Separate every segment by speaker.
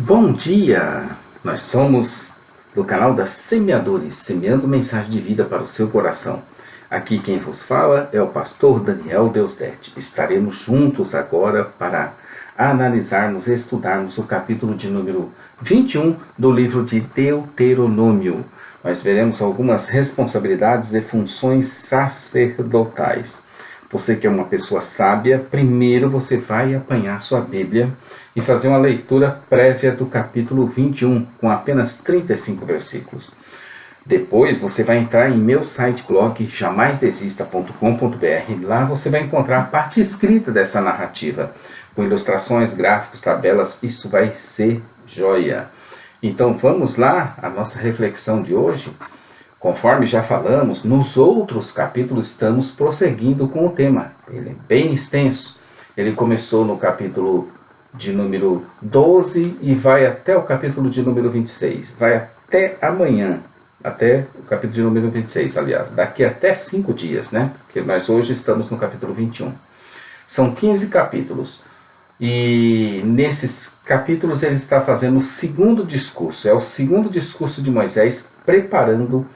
Speaker 1: Bom dia! Nós somos do canal da Semeadores, semeando mensagem de vida para o seu coração. Aqui quem vos fala é o pastor Daniel Deusdete. Estaremos juntos agora para analisarmos e estudarmos o capítulo de número 21 do livro de Deuteronômio. Nós veremos algumas responsabilidades e funções sacerdotais. Você que é uma pessoa sábia, primeiro você vai apanhar sua Bíblia e fazer uma leitura prévia do capítulo 21, com apenas 35 versículos. Depois você vai entrar em meu site blog jamaisdesista.com.br. Lá você vai encontrar a parte escrita dessa narrativa, com ilustrações, gráficos, tabelas. Isso vai ser joia. Então vamos lá, a nossa reflexão de hoje. Conforme já falamos, nos outros capítulos estamos prosseguindo com o tema. Ele é bem extenso. Ele começou no capítulo de número 12 e vai até o capítulo de número 26. Vai até amanhã, até o capítulo de número 26, aliás. Daqui até 5 dias, né? Porque nós hoje estamos no capítulo 21. São 15 capítulos. E nesses capítulos ele está fazendo o segundo discurso. É o segundo discurso de Moisés preparando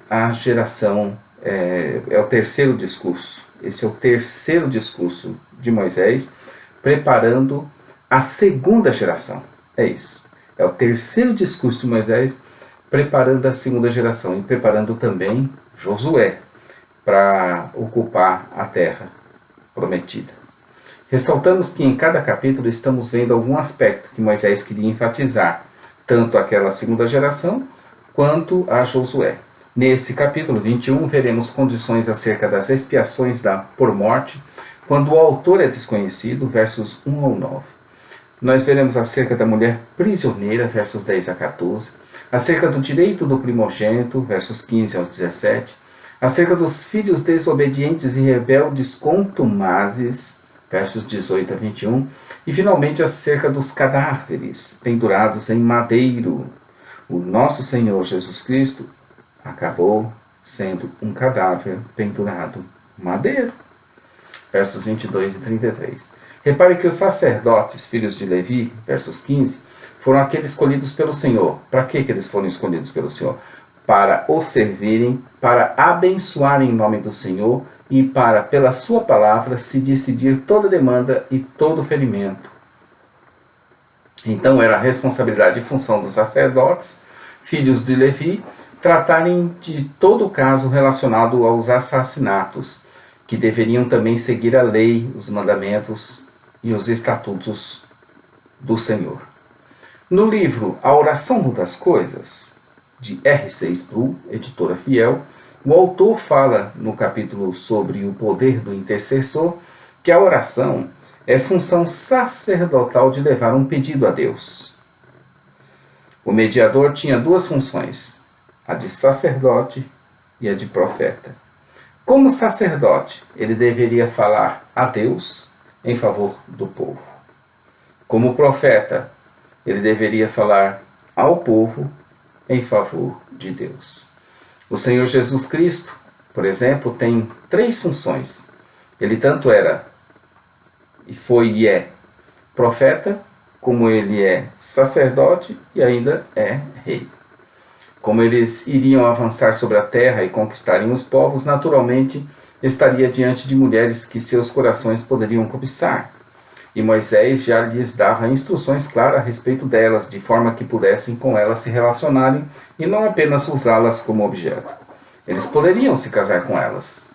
Speaker 1: a geração, é o terceiro discurso. Esse é o terceiro discurso de Moisés, preparando a segunda geração. É isso. É o terceiro discurso de Moisés, preparando a segunda geração e preparando também Josué para ocupar a terra prometida. Ressaltamos que em cada capítulo estamos vendo algum aspecto que Moisés queria enfatizar, tanto aquela segunda geração, quanto a Josué. Nesse capítulo 21, veremos condições acerca das expiações por morte, quando o autor é desconhecido, versos 1 ao 9. Nós veremos acerca da mulher prisioneira, versos 10 a 14, acerca do direito do primogênito, versos 15 ao 17, acerca dos filhos desobedientes e rebeldes contumazes, versos 18 a 21, e finalmente acerca dos cadáveres pendurados em madeiro. O nosso Senhor Jesus Cristo acabou sendo um cadáver pendurado no madeiro. Versos 22 e 33. Repare que os sacerdotes, filhos de Levi, versos 15, foram aqueles escolhidos pelo Senhor. Para que eles foram escolhidos pelo Senhor? Para o servirem, para abençoarem em nome do Senhor e para, pela sua palavra, se decidir toda demanda e todo ferimento. Então era a responsabilidade e função dos sacerdotes, filhos de Levi, tratarem de todo o caso relacionado aos assassinatos, que deveriam também seguir a lei, os mandamentos e os estatutos do Senhor. No livro A Oração Muda as Coisas, de R.C. Sproul, editora fiel, o autor fala no capítulo sobre o poder do intercessor que a oração é função sacerdotal de levar um pedido a Deus. O mediador tinha duas funções, a de sacerdote e a de profeta. Como sacerdote, ele deveria falar a Deus em favor do povo. Como profeta, ele deveria falar ao povo em favor de Deus. O Senhor Jesus Cristo, por exemplo, tem 3 funções. Ele tanto era, e foi e é, profeta, como ele é sacerdote e ainda é rei. Como eles iriam avançar sobre a terra e conquistarem os povos, naturalmente estaria diante de mulheres que seus corações poderiam cobiçar. E Moisés já lhes dava instruções claras a respeito delas, de forma que pudessem com elas se relacionarem e não apenas usá-las como objeto. Eles poderiam se casar com elas,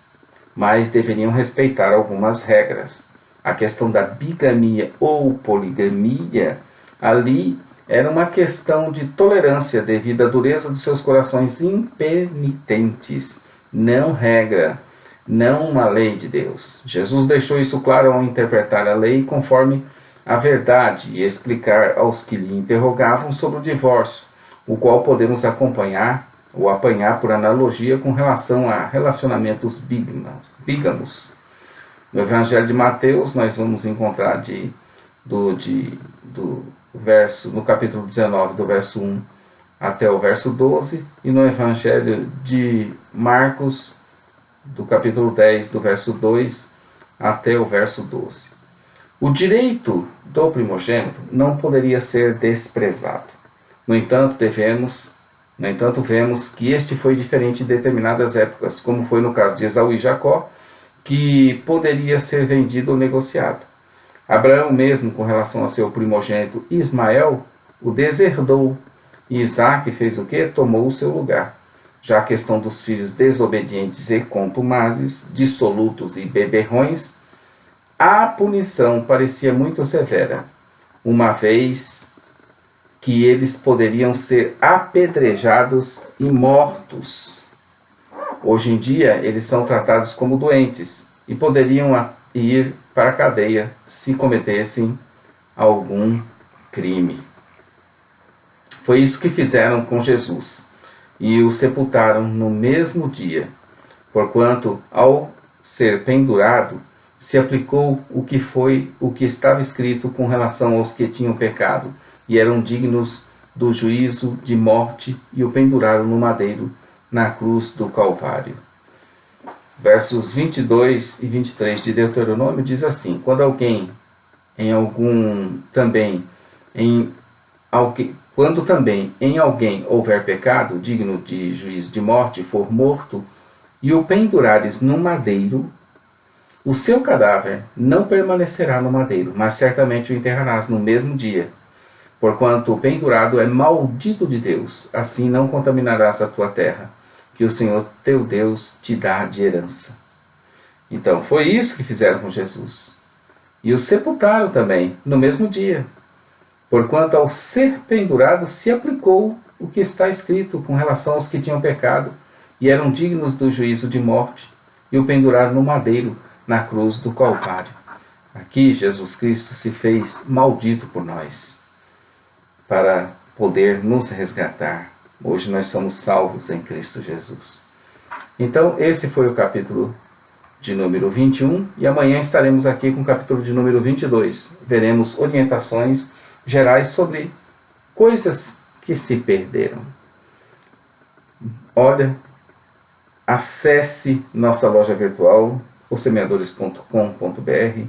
Speaker 1: mas deveriam respeitar algumas regras. A questão da bigamia ou poligamia, ali era uma questão de tolerância devido à dureza dos seus corações impenitentes, não regra. Não uma lei de Deus. Jesus deixou isso claro ao interpretar a lei conforme a verdade e explicar aos que lhe interrogavam sobre o divórcio, o qual podemos acompanhar ou apanhar por analogia com relação a relacionamentos bígamos. No Evangelho de Mateus, nós vamos encontrar no capítulo 19, do verso 1 até o verso 12, e no Evangelho de Marcos, do capítulo 10, do verso 2 até o verso 12. O direito do primogênito não poderia ser desprezado. No entanto, vemos que este foi diferente em determinadas épocas, como foi no caso de Esaú e Jacó, que poderia ser vendido ou negociado. Abraão mesmo, com relação a seu primogênito Ismael, o deserdou, e Isaac fez o quê? Tomou o seu lugar. Já a questão dos filhos desobedientes e contumazes, dissolutos e beberrões, a punição parecia muito severa, uma vez que eles poderiam ser apedrejados e mortos. Hoje em dia, eles são tratados como doentes e poderiam ir para a cadeia se cometessem algum crime. Foi isso que fizeram com Jesus e o sepultaram no mesmo dia, porquanto, ao ser pendurado, se aplicou o que estava escrito com relação aos que tinham pecado e eram dignos do juízo de morte, e o penduraram no madeiro na cruz do Calvário. Versos 22 e 23 de Deuteronômio diz assim: quando também em alguém houver pecado digno de juízo de morte, for morto, e o pendurares no madeiro, o seu cadáver não permanecerá no madeiro, mas certamente o enterrarás no mesmo dia. Porquanto o pendurado é maldito de Deus, assim não contaminarás a tua terra, que o Senhor teu Deus te dá de herança. Então, foi isso que fizeram com Jesus. E o sepultaram também, no mesmo dia. Porquanto ao ser pendurado se aplicou o que está escrito com relação aos que tinham pecado, e eram dignos do juízo de morte, e o penduraram no madeiro, na cruz do Calvário. Aqui Jesus Cristo se fez maldito por nós, para poder nos resgatar. Hoje nós somos salvos em Cristo Jesus. Então, esse foi o capítulo de número 21, e amanhã estaremos aqui com o capítulo de número 22. Veremos orientações gerais sobre coisas que se perderam. Olha, acesse nossa loja virtual, ossemeadores.com.br,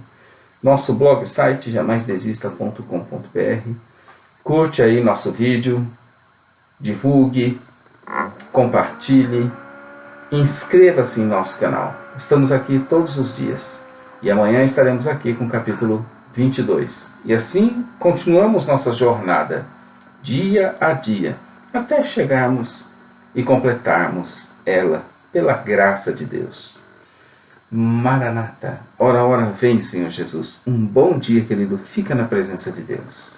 Speaker 1: nosso blog site jamaisdesista.com.br. Curte aí nosso vídeo, divulgue, compartilhe, inscreva-se em nosso canal. Estamos aqui todos os dias e amanhã estaremos aqui com o capítulo 22. E assim continuamos nossa jornada, dia a dia, até chegarmos e completarmos ela, pela graça de Deus. Maranata, ora, ora, vem, Senhor Jesus. Um bom dia, querido. Fica na presença de Deus.